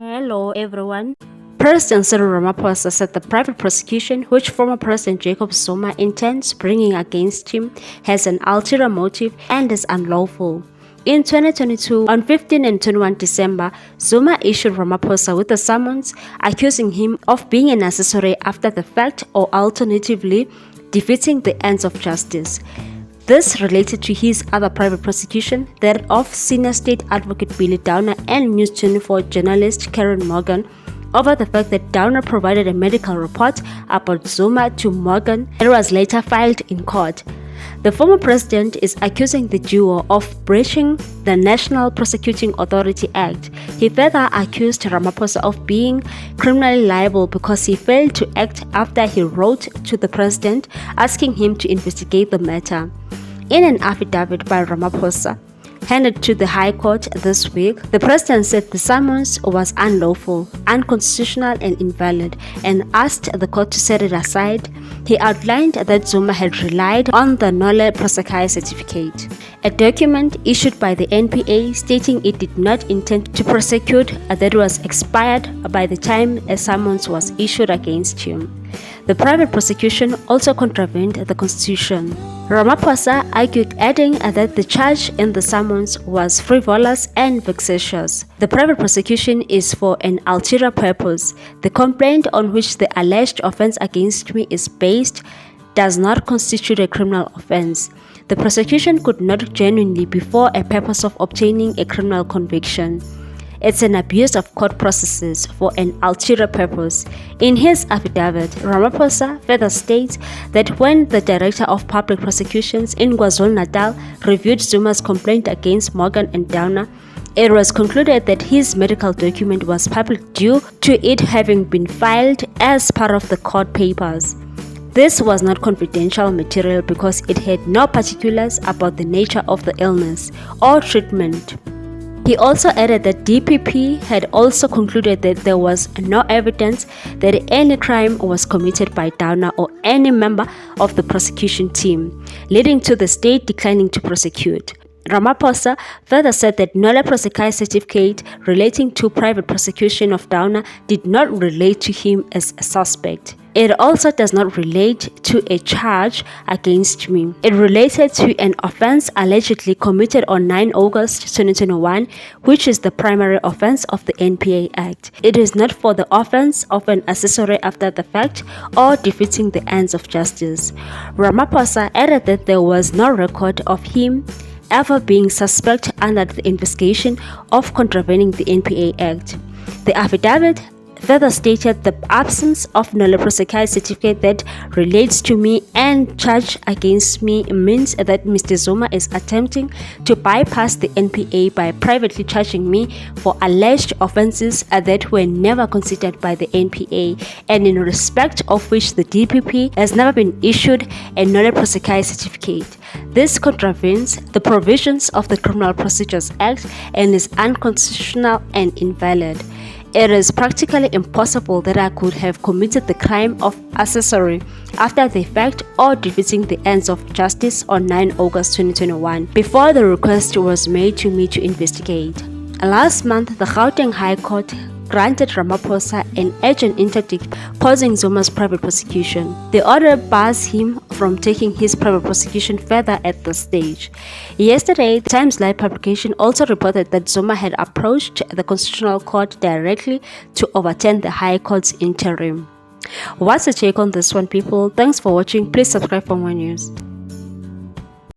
Hello everyone. President Cyril Ramaphosa said the private prosecution which former President Jacob Zuma intends bringing against him has an ulterior motive and is unlawful. In 2022, on 15 and 21 December, Zuma issued Ramaphosa with a summons accusing him of being an accessory after the fact or alternatively defeating the ends of justice. This related to his other private prosecution, that of senior state advocate Billy Downer and News 24 journalist Karen Morgan, over the fact that Downer provided a medical report about Zuma to Morgan that was later filed in court. The former president is accusing the duo of breaching the National Prosecuting Authority Act. He further accused Ramaphosa of being criminally liable because he failed to act after he wrote to the president asking him to investigate the matter. In an affidavit by Ramaphosa, handed to the High Court this week, the president said the summons was unlawful, unconstitutional and invalid and asked the court to set it aside. He outlined that Zuma had relied on the nolle prosequi certificate, a document issued by the NPA stating it did not intend to prosecute that was expired by the time a summons was issued against him. The private prosecution also contravened the Constitution. Ramaphosa argued, adding that the charge in the summons was frivolous and vexatious. The private prosecution is for an ulterior purpose. The complaint on which the alleged offense against me is based does not constitute a criminal offense. The prosecution could not genuinely be for a purpose of obtaining a criminal conviction. It's an abuse of court processes for an ulterior purpose. In his affidavit, Ramaphosa further states that when the Director of Public Prosecutions in KwaZulu-Natal reviewed Zuma's complaint against Morgan and Downer, it was concluded that his medical document was public due to it having been filed as part of the court papers. This was not confidential material because it had no particulars about the nature of the illness or treatment. He also added that DPP had also concluded that there was no evidence that any crime was committed by Downer or any member of the prosecution team, leading to the state declining to prosecute. Ramaphosa further said that nolle prosequi certificate relating to private prosecution of Downer did not relate to him as a suspect. It also does not relate to a charge against me. It related to an offense allegedly committed on 9 August 2021, which is the primary offense of the NPA Act. It is not for the offense of an accessory after the fact or defeating the ends of justice. Ramaphosa added that there was no record of him ever being suspect under the investigation of contravening the NPA Act. The affidavit further stated the absence of nolle prosequi certificate that relates to me and charge against me means that Mr. Zuma is attempting to bypass the NPA by privately charging me for alleged offenses that were never considered by the NPA and in respect of which the DPP has never been issued a nolle prosequi certificate. This contravenes the provisions of the Criminal Procedures Act and is unconstitutional and invalid. It is practically impossible that I could have committed the crime of accessory after the fact or defeating the ends of justice on 9 August 2021 before the request was made to me to investigate. Last month, the Gauteng High Court granted Ramaphosa an urgent interdict pausing Zuma's private prosecution. The order bars him from taking his private prosecution further at this stage. Yesterday, the Times Live publication also reported that Zuma had approached the Constitutional Court directly to overturn the High Court's interim. What's your take on this one, people? Thanks for watching. Please subscribe for more news.